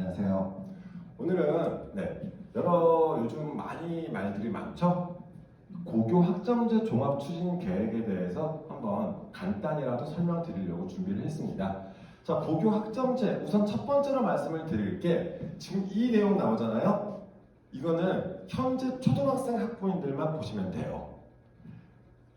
안녕하세요. 오늘은 여러 요즘 많이 말들이 많죠? 고교 학점제 종합 추진 계획에 대해서 한번 간단히라도 설명드리려고 준비를 했습니다. 자, 고교 학점제 우선 첫 번째로 말씀을 드릴 게 지금 이 내용 나오잖아요. 이거는 현재 초등학생 학부모님들만 보시면 돼요.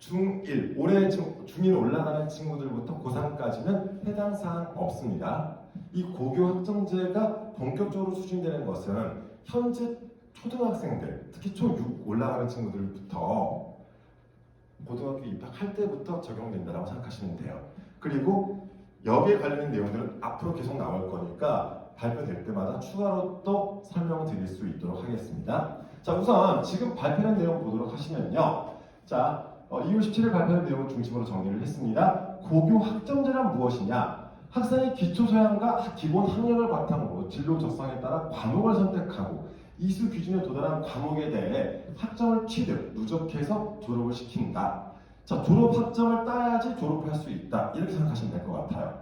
중1, 올해 중1 올라가는 친구들부터 고3까지는 해당 사항 없습니다. 이 고교 학점제가 본격적으로 추진되는 것은 현재 초등학생들, 특히 초6 올라가는 친구들부터 고등학교 입학할 때부터 적용된다고 생각하시면 돼요. 그리고 여기에 관련된 내용들은 앞으로 계속 나올 거니까 발표될 때마다 추가로 또 설명을 드릴 수 있도록 하겠습니다. 자, 우선 지금 발표된 내용 보도록 하시면요. 자, 2월 17일 발표된 내용을 중심으로 정리를 했습니다. 고교 학점제란 무엇이냐? 학생의 기초소양과 기본 학력을 바탕으로 진로 적성에 따라 과목을 선택하고 이수 기준에 도달한 과목에 대해 학점을 취득, 누적해서 졸업을 시킨다. 자, 졸업 학점을 따야지 졸업할 수 있다. 이렇게 생각하시면 될 것 같아요.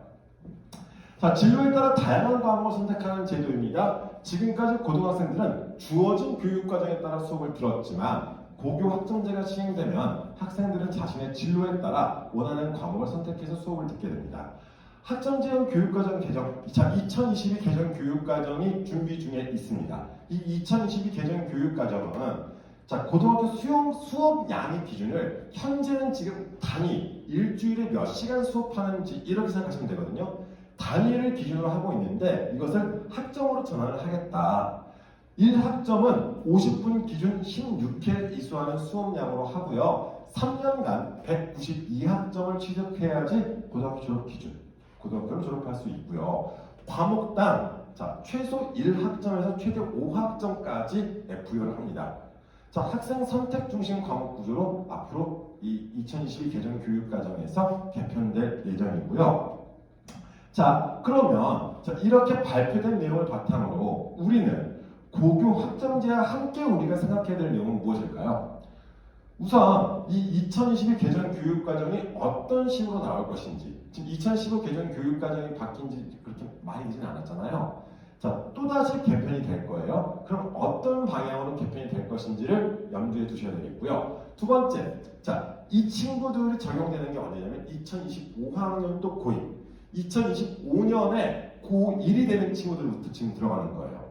자, 진로에 따라 다양한 과목을 선택하는 제도입니다. 지금까지 고등학생들은 주어진 교육과정에 따라 수업을 들었지만 고교 학점제가 시행되면 학생들은 자신의 진로에 따라 원하는 과목을 선택해서 수업을 듣게 됩니다. 학점제형 교육과정 개정, 2022 개정 교육과정이 준비 중에 있습니다. 이 2022 개정 교육과정은 고등학교 수업 양의 기준을 현재는 지금 단위, 일주일에 몇 시간 수업하는지 이렇게 생각하시면 되거든요. 단위를 기준으로 하고 있는데 이것을 학점으로 전환을 하겠다. 1학점은 50분 기준 16회 이수하는 수업량으로 하고요. 3년간 192학점을 취득해야지 고등학교 졸업 기준, 고등학교를 졸업할 수 있고요. 과목당 최소 1학점에서 최대 5학점까지 부여를 합니다. 자, 학생 선택 중심 과목 구조로 앞으로 이 2022 개정 교육과정에서 개편될 예정이고요. 자, 그러면 이렇게 발표된 내용을 바탕으로 우리는 고교 학점제와 함께 우리가 생각해야 될 내용은 무엇일까요? 우선 이 2022 개정 교육과정이 어떤 식으로 나올 것인지, 지금 2015 개정 교육과정이 바뀐 지 그렇게 많이 되지는 않았잖아요. 자, 또다시 개편이 될 거예요. 그럼 어떤 방향으로 개편이 될 것인지를 염두에 두셔야 되겠고요. 두 번째, 이 친구들이 적용되는 게 언제냐면 2025학년도 고2, 2025년에 고1이 되는 친구들부터 지금 들어가는 거예요.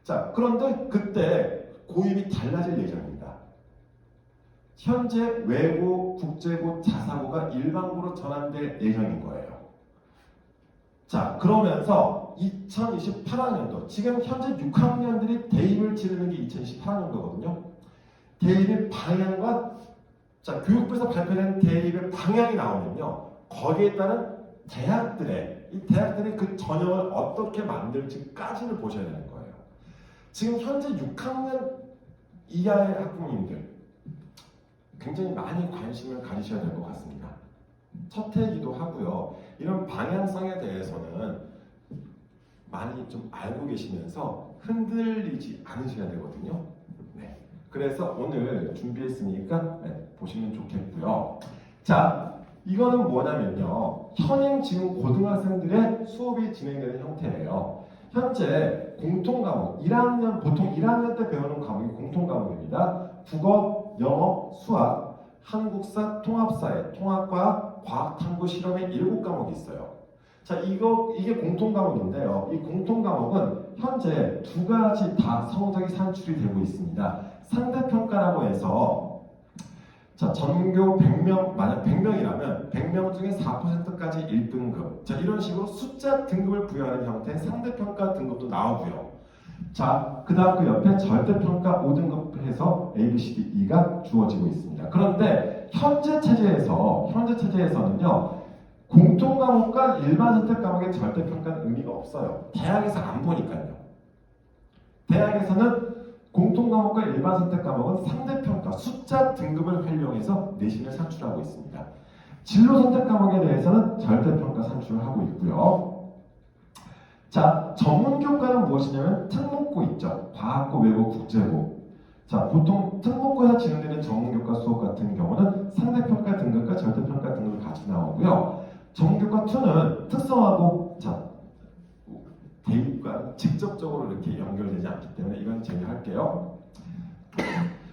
자, 그런데 그때 고입이 달라질 예정입니다. 현재 외고, 국제고, 자사고가 일반고로 전환될 예정인 거예요. 자, 그러면서 2028학년도, 지금 현재 6학년들이 대입을 치르는 게 2028학년도거든요. 대입의 방향과 교육부에서 발표된 대입의 방향이 나오면요. 거기에 따른 대학들이 그 전형을 어떻게 만들지까지를 보셔야 되는 거예요. 지금 현재 6학년 이하의 학부모님들 굉장히 많이 관심을 가지셔야 될 것 같습니다. 첫 해이기도 하고요. 이런 방향성에 대해서는 많이 좀 알고 계시면서 흔들리지 않으셔야 되거든요. 네. 그래서 오늘 준비했으니까 보시면 좋겠고요. 자, 이거는 뭐냐면요. 현행 지금 고등학생들의 수업이 진행되는 형태예요. 현재 공통과목, 보통 1학년 때 배우는 과목이 공통과목입니다. 국어, 영어, 수학, 한국사, 통합사회, 통합과학, 과학탐구, 실험의 7과목이 있어요. 자, 이게 공통과목인데요. 이 공통과목은 현재 두 가지 다 성적이 산출이 되고 있습니다. 상대평가라고 해서 전교 100명, 만약 100명이라면 100명 중에 4%까지 1등급. 자, 이런 식으로 숫자 등급을 부여하는 형태의 상대평가 등급도 나오고요. 자, 그 다음 그 옆에 절대평가 5등급 해서 A, B, C, D, E가 주어지고 있습니다. 그런데 현재 체제에서는요, 공통과목과 일반 선택 과목의 절대평가는 의미가 없어요. 대학에서 안 보니까요. 대학에서는 공통과목과 일반 선택 과목은 상대평가, 숫자 등급을 활용해서 내신을 산출하고 있습니다. 진로 선택 과목에 대해서는 절대평가 산출을 하고 있고요. 자, 전문교과는 무엇이냐면 특목고 있죠. 과학고, 외고, 국제고. 자, 보통 특목고에서 진행되는 전문교과 수업 같은 경우는 상대평가 등급과 절대평가 등급이 같이 나오고요. 전문교과 2는 특성화고, 대입과 직접적으로 이렇게 연결되지 않기 때문에 이건 제외할게요.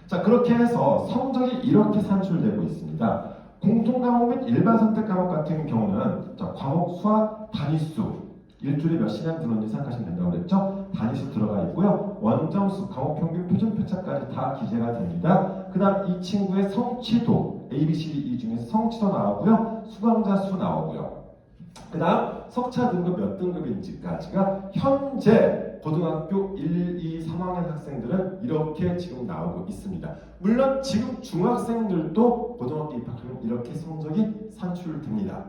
자, 그렇게 해서 성적이 이렇게 산출되고 있습니다. 공통과목 및 일반 선택 과목 같은 경우는 자, 과목 수와 단위수 일주일에 몇 시간 들어오는지 생각하시면 된다고 그랬죠? 단위수 들어가 있고요. 원점수, 과목 평균, 표준 편차까지 다 기재가 됩니다. 그 다음 이 친구의 성취도 A, B, C, D, E 중에서 성취도 나오고요. 수강자 수 나오고요. 그 다음 석차 등급 몇 등급인지까지가 현재 고등학교 1, 2, 3학년 학생들은 이렇게 지금 나오고 있습니다. 물론 지금 중학생들도 고등학교 입학하면 이렇게 성적이 산출됩니다.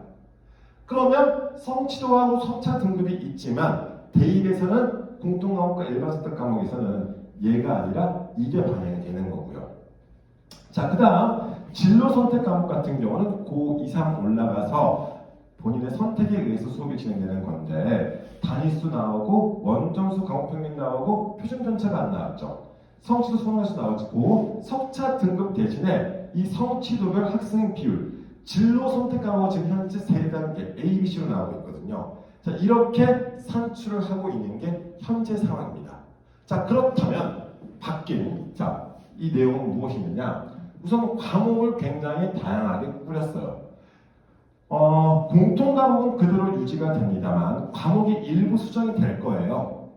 그러면 성취도하고 석차 등급이 있지만 대입에서는 공통과목과 일반 선택 과목에서는 얘가 아니라 이게 반영이 되는 거고요. 자, 그 다음 진로 선택 과목 같은 경우는 고 이상 올라가서 본인의 선택에 의해서 수업이 진행되는 건데 단위수 나오고 원점수 과목 평균 나오고 표준 편차가 안 나왔죠. 성취도 수강수 나오고 석차 등급 대신에 이 성취도별 학생 비율 진로 선택 과목은 지금 현재 3단계 A, B, C로 나오고 있거든요. 자, 이렇게 산출을 하고 있는 게 현재 상황입니다. 자, 그렇다면 바뀐 이 내용은 무엇이냐? 우선 과목을 굉장히 다양하게 꾸렸어요. 공통 과목은 그대로 유지가 됩니다만 과목이 일부 수정이 될 거예요.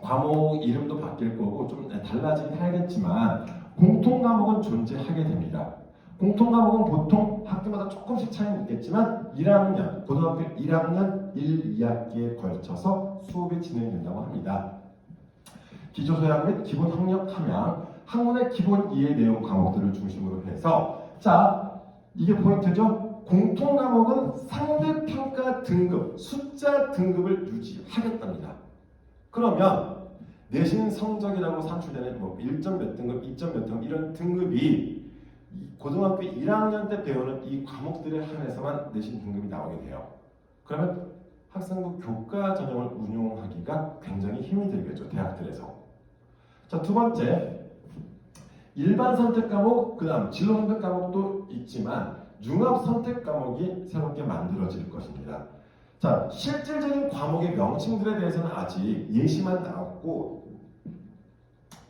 과목 이름도 바뀔 거고 좀 달라지긴 하겠지만 공통 과목은 존재하게 됩니다. 공통 과목은 보통 학교마다 조금씩 차이는 있겠지만 1학년, 고등학교 1학년 1, 2학기에 걸쳐서 수업이 진행된다고 합니다. 기초소양 및 기본 학력 함양, 학문의 기본 이해 내용 과목들을 중심으로 해서 자, 이게 포인트죠? 공통 과목은 상대평가 등급, 숫자 등급을 유지하겠답니다. 그러면 내신 성적이라고 산출되는 1점 몇 등급, 2점 몇 등급 이런 등급이 고등학교 1학년 때 배우는 이 과목들에 한해서만 내신 등급이 나오게 돼요. 그러면 학생부 교과 전형을 운용하기가 굉장히 힘이 들겠죠, 대학들에서. 자, 두 번째, 일반 선택 과목, 그 다음 진로 선택 과목도 있지만 융합 선택 과목이 새롭게 만들어질 것입니다. 자, 실질적인 과목의 명칭들에 대해서는 아직 예시만 나왔고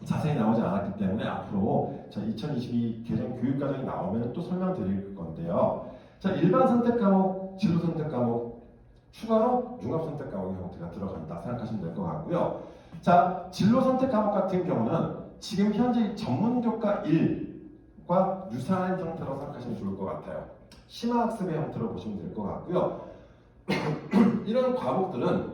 자세히 나오지 않았기 때문에 앞으로 2022 개정 교육과정이 나오면 또 설명드릴 건데요. 자, 일반 선택 과목, 진로 선택 과목, 추가로 융합 선택 과목의 형태가 들어간다 생각하시면 될 것 같고요. 자, 진로 선택 과목 같은 경우는 지금 현재 전문교과 1과 유사한 형태로 생각하시면 좋을 것 같아요. 심화학습의 형태로 보시면 될 것 같고요. 이런 과목들은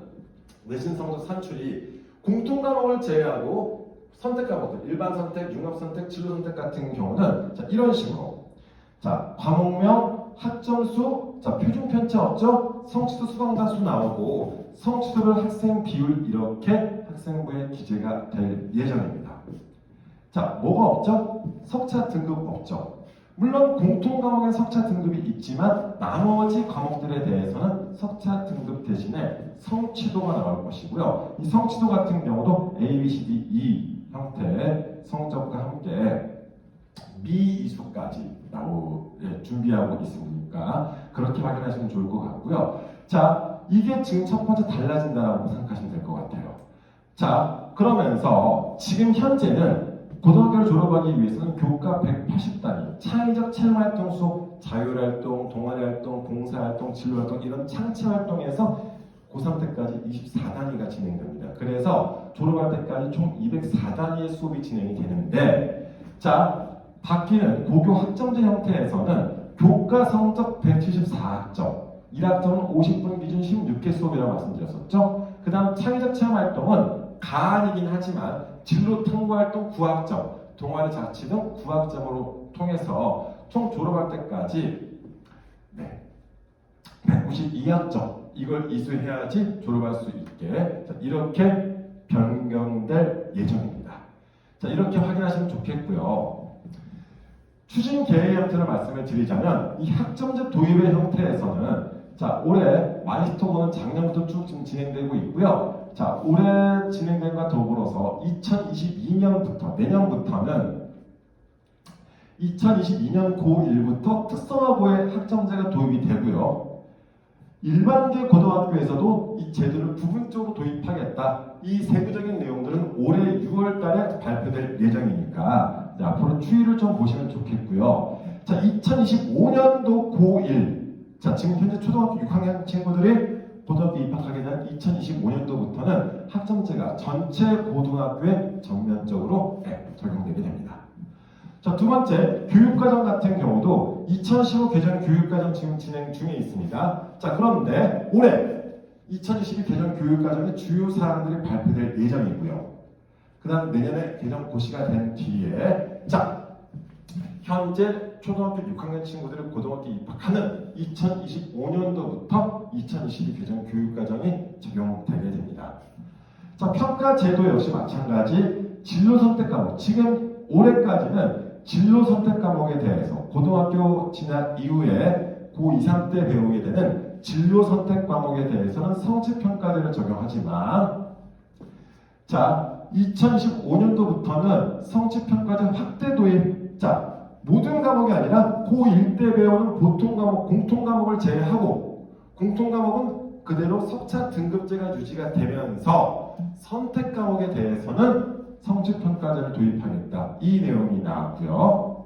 내신 성적 산출이 공통 과목을 제외하고 선택 과목들, 일반 선택, 융합 선택, 진로 선택 같은 경우는 자, 이런 식으로 자, 과목명, 학점수, 자, 표준 편차 없죠? 성취도 수강자 수 나오고 성취도별 학생 비율 이렇게 학생부에 기재가 될 예정입니다. 자, 뭐가 없죠? 석차 등급 없죠. 물론 공통 과목엔 석차 등급이 있지만 나머지 과목들에 대해서는 석차 등급 대신에 성취도가 나올 것이고요. 이 성취도 같은 경우도 A, B, C, D, E 형태의 성적과 함께 미이수까지 준비하고 있으니까 그렇게 확인하시면 좋을 것 같고요. 자, 이게 지금 첫 번째 달라진다고 생각하시면 될 것 같아요. 자, 그러면서 지금 현재는 고등학교를 졸업하기 위해서는 교과 180단위, 창의적 체험활동 수업, 자율활동, 동아리활동, 봉사활동, 진로활동 이런 창체활동에서 고3 때까지 24단위가 진행됩니다. 그래서 졸업할 때까지 총 204단위의 수업이 진행이 되는데 자, 바뀌는 고교 학점제 형태에서는 교과 성적 174학점, 1학점은 50분 기준 16개 수업이라고 말씀드렸었죠. 그 다음 창의적 체험활동은 가안이긴 하지만 진로 탐구활동 9학점, 동아리 자치 등 9학점으로 통해서 총 졸업할 때까지 192학점 이걸 이수해야지 졸업할 수 있게 자, 이렇게 변경될 예정입니다. 자, 이렇게 확인하시면 좋겠고요. 추진 계획 형태를 말씀을 드리자면 이 학점제 도입의 형태에서는 자, 올해 마이스터고는 작년부터 쭉 지금 진행되고 있고요. 자, 올해 진행된과 더불어서 2022년부터 내년부터는 2022년 고1부터 특성화고의 학점제가 도입이 되고요. 일반계 고등학교에서도 이 제도를 부분적으로 도입하겠다. 자, 이 세부적인 내용들은 올해 6월 달에 발표될 예정이니까 이제 앞으로 추이를 좀 보시면 좋겠고요. 자, 2025년도 고1. 자, 지금 현재 초등학교 6학년 친구들이 고등학교 입학하게 된 2025년도부터는 학점제가 전체 고등학교에 전면적으로 적용되게 됩니다. 자, 두 번째, 교육과정 같은 경우도 2015 개정 교육과정 지금 진행 중에 있습니다. 자, 그런데 올해 2022 개정 교육과정의 주요 사항들이 발표될 예정이고요. 그 다음 내년에 개정 고시가 된 뒤에 자, 현재 초등학교 6학년 친구들이 고등학교 입학하는 2025년도부터 2022 개정 교육과정이 적용되게 됩니다. 자, 평가 제도 역시 마찬가지 진로 선택 과목, 지금 올해까지는 진로 선택 과목에 대해서 고등학교 진학 이후에 고2, 3때 배우게 되는 진로 선택 과목에 대해서는 성취평가제를 적용하지만 자, 2025년도부터는 성취평가제 확대 도입. 자, 모든 과목이 아니라 고1 때 배우는 보통 과목, 공통 과목을 제외하고 공통 과목은 그대로 석차 등급제가 유지가 되면서 선택 과목에 대해서는 성취평가제를 도입하겠다. 이 내용이 나왔고요.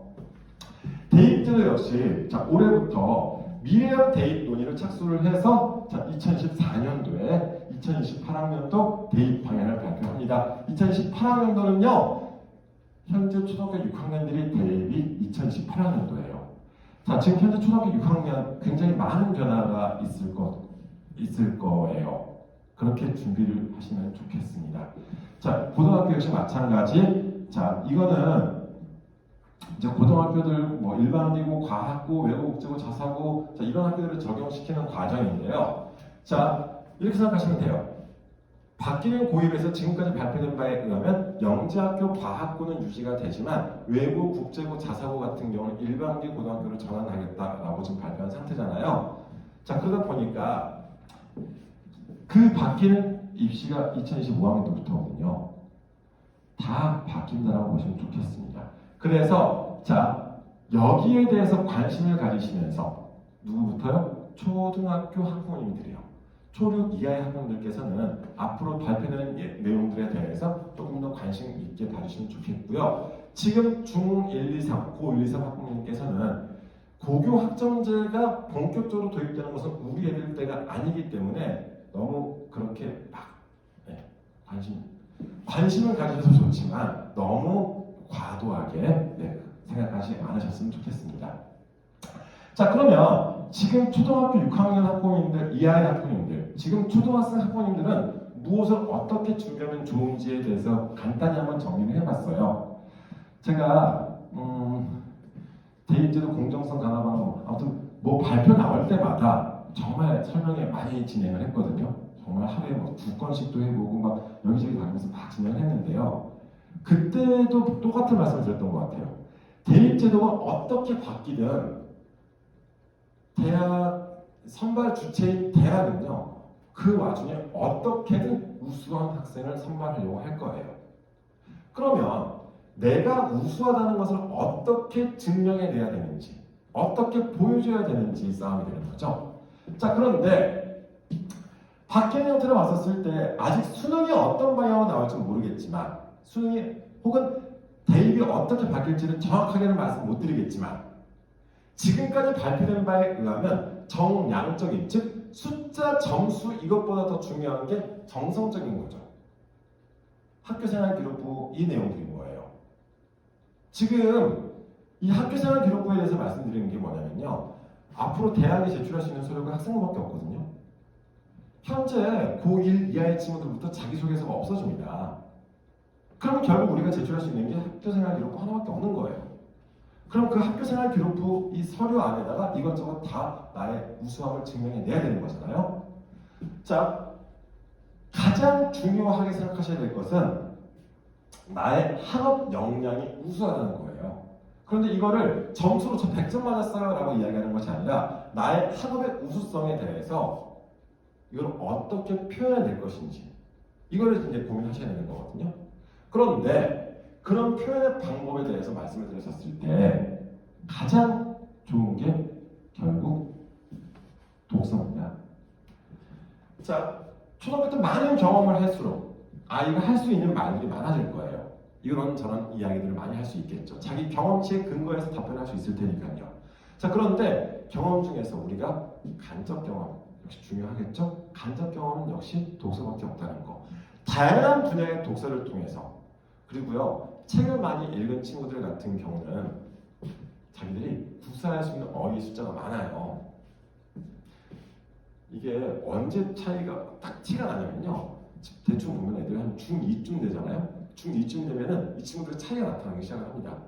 대입제도 역시 자, 올해부터 미래형 대입 논의를 착수를 해서 자, 2024년도에 2028학년도 대입 방향을 발표합니다. 2028학년도는요. 현재 초등학교 6학년들이 대입이 2018학년도예요. 자, 지금 현재 초등학교 6학년 굉장히 많은 변화가 있을 거예요. 그렇게 준비를 하시면 좋겠습니다. 자, 고등학교 역시 마찬가지. 자, 이거는 이제 고등학교들 뭐 일반고고, 과학고, 외국국제고, 자사고 자, 이런 학교들을 적용시키는 과정인데요. 자, 이렇게 생각하시면 돼요. 바뀌는 고입에서 지금까지 발표된 바에 의하면 영재학교 과학고는 유지가 되지만 외고, 국제고, 자사고 같은 경우는 일반계 고등학교로 전환하겠다라고 지금 발표한 상태잖아요. 자, 그러다 보니까 그 바뀌는 입시가 2025학년도부터거든요. 다 바뀐다라고 보시면 좋겠습니다. 그래서 자, 여기에 대해서 관심을 가지시면서 누구부터요? 초등학교 학부모님들이요. 초6 이하의 학부모님들께서는 앞으로 발표되는 내용들에 대해서 조금 더 관심 있게 봐주시면 좋겠고요. 지금 중1, 2, 3, 고 1, 2, 3 학부모님께서는 고교 학점제가 본격적으로 도입되는 것은 우리 애들 때가 아니기 때문에 너무 그렇게 막 관심을 가지셔서 좋지만 너무 과도하게 생각하지 않으셨으면 좋겠습니다. 자, 그러면 지금 초등학교 6학년 학부모님들, 이하의 학부모님들, 지금 초등학생 학부모님들은 무엇을 어떻게 준비하면 좋은지에 대해서 간단히 한번 정리를 해봤어요. 제가 대입제도 공정성 강화 방법 아무튼 뭐 발표 나올 때마다 정말 설명회 많이 진행을 했거든요. 정말 하루에 뭐 2건씩도 해보고 막 여기저기 다니면서 막 진행을 했는데요. 그때도 똑같은 말씀을 드렸던 것 같아요. 대입제도가 어떻게 바뀌든 대학 선발 주체인 대학은요, 그 와중에 어떻게든 우수한 학생을 선발하려고 할 거예요. 그러면 내가 우수하다는 것을 어떻게 증명해내야 되는지, 어떻게 보여줘야 되는지 싸움이 되는 거죠. 자, 그런데 바뀌는 형태로 왔었을 때 아직 수능이 어떤 방향으로 나올지 모르겠지만 수능이 혹은 대입이 어떻게 바뀔지는 정확하게는 말씀 못 드리겠지만 지금까지 발표된 바에 의하면 정량적인, 즉 숫자, 점수 이것보다 더 중요한 게 정성적인 거죠. 학교생활기록부 이 내용들인 거예요. 지금 이 학교생활기록부에 대해서 말씀드리는 게 뭐냐면요. 앞으로 대학에 제출할 수 있는 서류가 학생부밖에 없거든요. 현재 고1 이하의 친구들부터 자기소개서가 없어집니다. 그럼 결국 우리가 제출할 수 있는 게 학교생활기록부 하나밖에 없는 거예요. 그럼 그 학교생활기록부 이 서류 안에다가 이것저것 다 나의 우수함을 증명해내야 되는 거잖아요. 자, 가장 중요하게 생각하셔야 될 것은 나의 학업 역량이 우수하다는 거예요. 그런데 이거를 점수로 저 100점 맞았어요 라고 이야기하는 것이 아니라 나의 학업의 우수성에 대해서 이걸 어떻게 표현해낼 것인지 이거를 이제 고민하셔야 되는 거거든요. 그런데 그런 표현의 방법에 대해서 말씀을 드렸었을 때 가장 좋은 게 결국 독서입니다. 자, 초등학교 때 많은 경험을 할수록 아이가 할 수 있는 말들이 많아질 거예요. 이런 저런 이야기들을 많이 할 수 있겠죠. 자기 경험치에 근거해서 답변할 수 있을 테니까요. 자, 그런데 경험 중에서 우리가 간접 경험 역시 중요하겠죠? 간접 경험은 역시 독서밖에 없다는 거. 다양한 분야의 독서를 통해서, 그리고요 책을 많이 읽은 친구들 같은 경우는 자기들이 구사할 수 있는 어휘 숫자가 많아요. 이게 언제 차이가 딱 티가 나냐면요, 대충 보면 애들이 한 중2쯤 되잖아요. 중2쯤 되면은 이 친구들의 차이가 나타나기 시작을 합니다.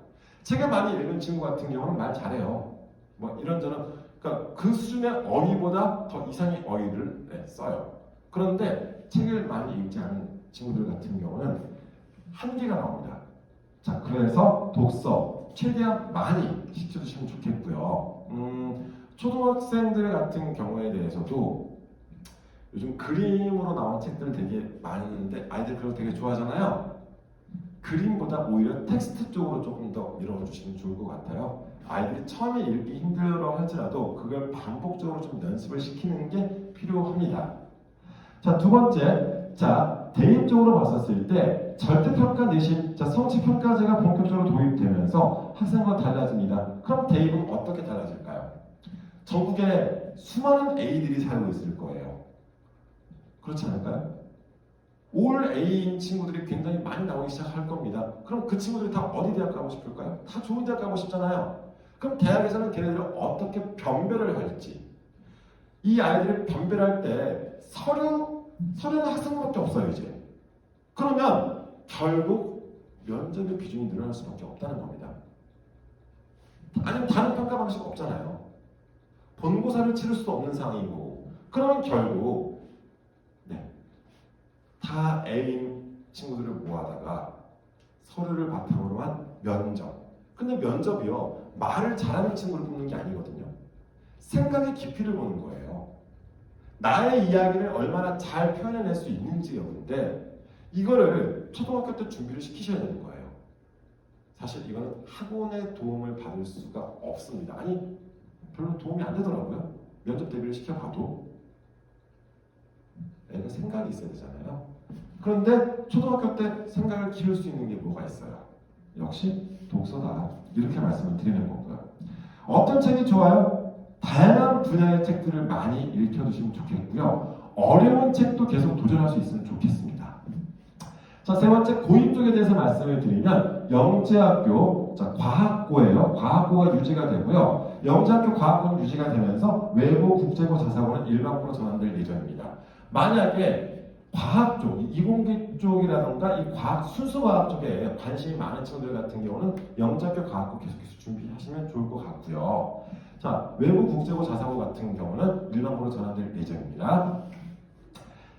책을 많이 읽은 친구 같은 경우는 말 잘해요. 뭐 이런저런, 그러니까 그 수준의 어휘보다 더 이상의 어휘를 써요. 그런데 책을 많이 읽지 않은 친구들 같은 경우는 한계가 나옵니다. 자, 그래서 독서 최대한 많이 시켜주시면 좋겠고요. 초등학생들 같은 경우에 대해서도 요즘 그림으로 나온 책들 되게 많은데 아이들 그런 거 되게 좋아하잖아요. 그림보다 오히려 텍스트 쪽으로 조금 더 밀어주시면 좋을 것 같아요. 아이들이 처음에 읽기 힘들어 할지라도 그걸 반복적으로 좀 연습을 시키는 게 필요합니다. 자, 두 번째, 자, 대입적으로 봤었을 때 절대평가 내신, 자, 성취평가제가 본격적으로 도입되면서 학생과 달라집니다. 그럼 대입은 어떻게 달라질까요? 전국에 수많은 A들이 살고 있을 거예요. 그렇지 않을까요? 올 A인 친구들이 굉장히 많이 나오기 시작할 겁니다. 그럼 그 친구들이 다 어디 대학 가고 싶을까요? 다 좋은 대학 가고 싶잖아요. 그럼 대학에서는 걔네들을 어떻게 변별을 할지, 이 아이들을 변별할 때 서류는 학생밖에 없어요 이제. 그러면 결국 면접의 비중이 늘어날 수밖에 없다는 겁니다. 아니면 다른 평가 방식 없잖아요. 본고사를 치를 수도 없는 상황이고, 그러면 결국 다 A인 친구들을 모아다가 서류를 바탕으로 한 면접. 근데 면접이요, 말을 잘하는 친구를 뽑는 게 아니거든요. 생각의 깊이를 보는 거예요. 나의 이야기를 얼마나 잘 표현해낼 수 있는지 여부인데, 이거를 초등학교 때 준비를 시키셔야 되는 거예요. 사실 이거는 학원의 도움을 받을 수가 없습니다. 아니, 별로 도움이 안 되더라고요. 면접 대비를 시켜봐도. 애가 생각이 있어야 되잖아요. 그런데 초등학교 때 생각을 키울 수 있는 게 뭐가 있어요? 역시 독서다. 이렇게 말씀을 드리는 거고요. 어떤 책이 좋아요? 다양한 분야의 책들을 많이 읽혀두시면 좋겠고요. 어려운 책도 계속 도전할 수 있으면 좋겠습니다. 자, 세 번째, 고입 쪽에 대해서 말씀을 드리면 영재학교, 자, 과학고예요. 과학고가 유지가 되고요. 영재학교 과학고는 유지가 되면서 외고, 국제고, 자사고는 일반고로 전환될 예정입니다. 만약에 과학 쪽, 이공계 쪽이라던가 이 과학, 순수과학 쪽에 관심이 많은 친구들 같은 경우는 영재학교 과학고 계속해서 준비하시면 좋을 것 같고요. 자, 외고, 국제고, 자사고 같은 경우는 일반고로 전환될 예정입니다.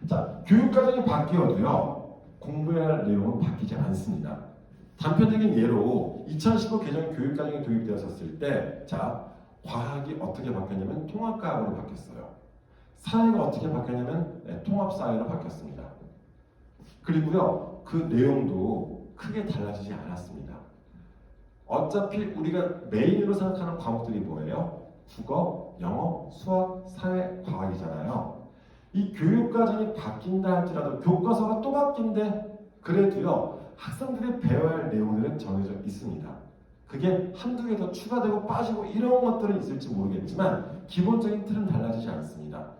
자, 교육과정이 바뀌어도요, 공부해야 할 내용은 바뀌지 않습니다. 단편적인 예로 2015 개정 교육과정이 도입되었을 때, 자, 과학이 어떻게 바뀌었냐면 통합과학으로 바뀌었어요. 사회가 어떻게 바뀌었냐면 통합사회로 바뀌었습니다. 그리고요, 그 내용도 크게 달라지지 않았습니다. 어차피 우리가 메인으로 생각하는 과목들이 뭐예요? 국어, 영어, 수학, 사회, 과학이잖아요. 이 교육과정이 바뀐다 할지라도 교과서가 또 바뀐데 그래도요, 학생들이 배워야 할 내용들은 정해져 있습니다. 그게 한두 개 더 추가되고 빠지고 이런 것들은 있을지 모르겠지만 기본적인 틀은 달라지지 않습니다.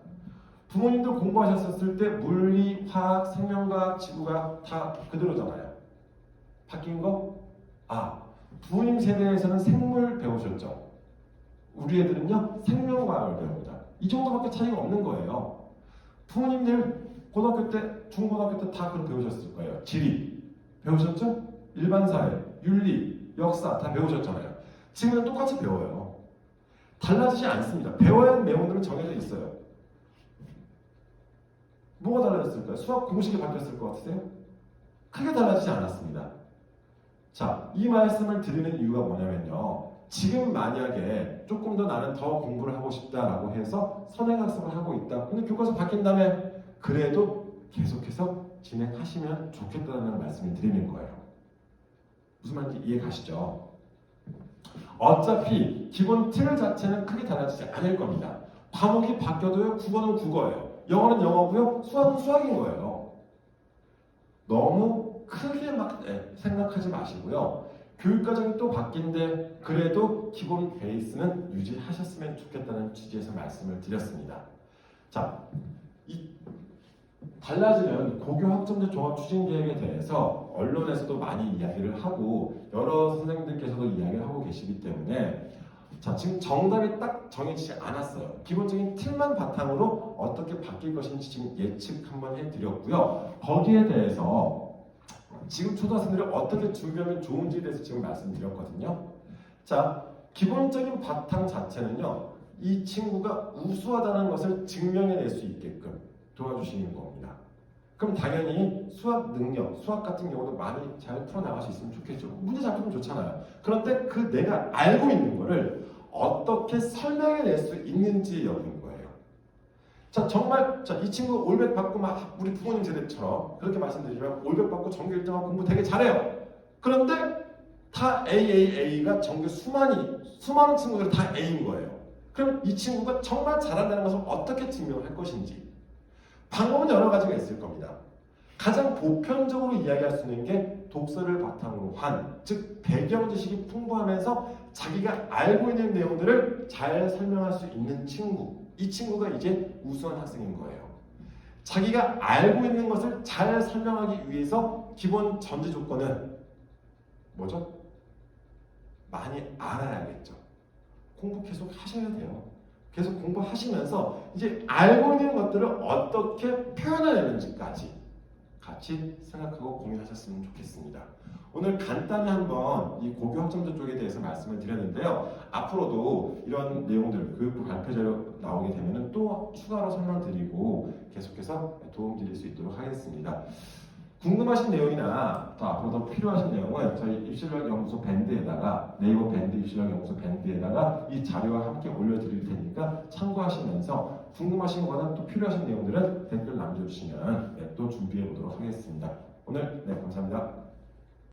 부모님도 공부하셨을 때 물리, 화학, 생명과학, 지구과학 다 그대로잖아요. 바뀐 거? 부모님 세대에서는 생물 배우셨죠? 우리 애들은요, 생명과학을 배웁니다. 이 정도밖에 차이가 없는 거예요. 부모님들 고등학교 때, 중고등학교 때 다 그걸 배우셨을 거예요. 지리 배우셨죠? 일반사회, 윤리, 역사 다 배우셨잖아요. 지금은 똑같이 배워요. 달라지지 않습니다. 배워야 하는 내용들은 정해져 있어요. 뭐가 달라졌을까요? 수학 공식이 바뀌었을 것 같으세요? 크게 달라지지 않았습니다. 자, 이 말씀을 드리는 이유가 뭐냐면요, 지금 만약에 조금 더 나는 더 공부를 하고 싶다라고 해서 선행학습을 하고 있다. 근데 교과서 바뀐 다음에 그래도 계속해서 진행하시면 좋겠다는 말씀을 드리는 거예요. 무슨 말인지 이해 가시죠? 어차피 기본 틀 자체는 크게 달라지지 않을 겁니다. 과목이 바뀌어도요, 국어는 국어예요. 영어는 영어고요. 수학은 수학인 거예요. 너무 크게 막 생각하지 마시고요. 교육과정이 또 바뀐데 그래도 기본 베이스는 유지하셨으면 좋겠다는 취지에서 말씀을 드렸습니다. 자, 이 달라지는 고교 학점제 종합 추진 계획에 대해서 언론에서도 많이 이야기를 하고 여러 선생님들께서도 이야기를 하고 계시기 때문에 자, 지금 정답이 딱 정해지지 않았어요. 기본적인 틀만 바탕으로 어떻게 바뀔 것인지 지금 예측 한번 해드렸고요. 거기에 대해서 지금 초등학생들을 어떻게 준비하면 좋은지에 대해서 지금 말씀드렸거든요. 자, 기본적인 바탕 자체는요. 이 친구가 우수하다는 것을 증명해낼 수 있게끔 도와주시는 겁니다. 그럼 당연히 수학 능력, 수학 같은 경우도 많이 잘 풀어나갈 수 있으면 좋겠죠. 문제 잘 풀면 좋잖아요. 그런데 그 내가 알고 있는 거를 어떻게 설명해낼 수 있는지 여부인 거예요. 자, 정말 이 친구 올백 받고 막 우리 부모님 세대처럼 그렇게 말씀드리지만 올백 받고 전교 1등하고 공부 되게 잘해요. 그런데 다 AAA가 전교 수많은 친구들이 다 A인 거예요. 그럼 이 친구가 정말 잘한다는 것을 어떻게 증명을 할 것인지 방법은 여러 가지가 있을 겁니다. 가장 보편적으로 이야기할 수 있는 게 독서를 바탕으로 한, 즉 배경 지식이 풍부하면서 자기가 알고 있는 내용들을 잘 설명할 수 있는 친구, 이 친구가 이제 우수한 학생인 거예요. 자기가 알고 있는 것을 잘 설명하기 위해서 기본 전제 조건은 뭐죠? 많이 알아야겠죠. 공부 계속 하셔야 돼요. 계속 공부하시면서 이제 알고 있는 것들을 어떻게 표현해내는지까지 같이 생각하고 고민하셨으면 좋겠습니다. 오늘 간단히 한번 이 고교 학점제 쪽에 대해서 말씀을 드렸는데요. 앞으로도 이런 내용들, 교육부 발표 자료 나오게 되면 또 추가로 설명드리고 계속해서 도움 드릴 수 있도록 하겠습니다. 궁금하신 내용이나 더 앞으로 더 필요하신 내용은 저희 입시력 연구소 밴드에다가 네이버 밴드 입시력 연구소 밴드에다가 이 자료와 함께 올려드릴 테니까 참고하시면서 궁금하신 거나 또 필요하신 내용들은 댓글 남겨주시면 또 준비해 보도록 하겠습니다. 오늘 감사합니다.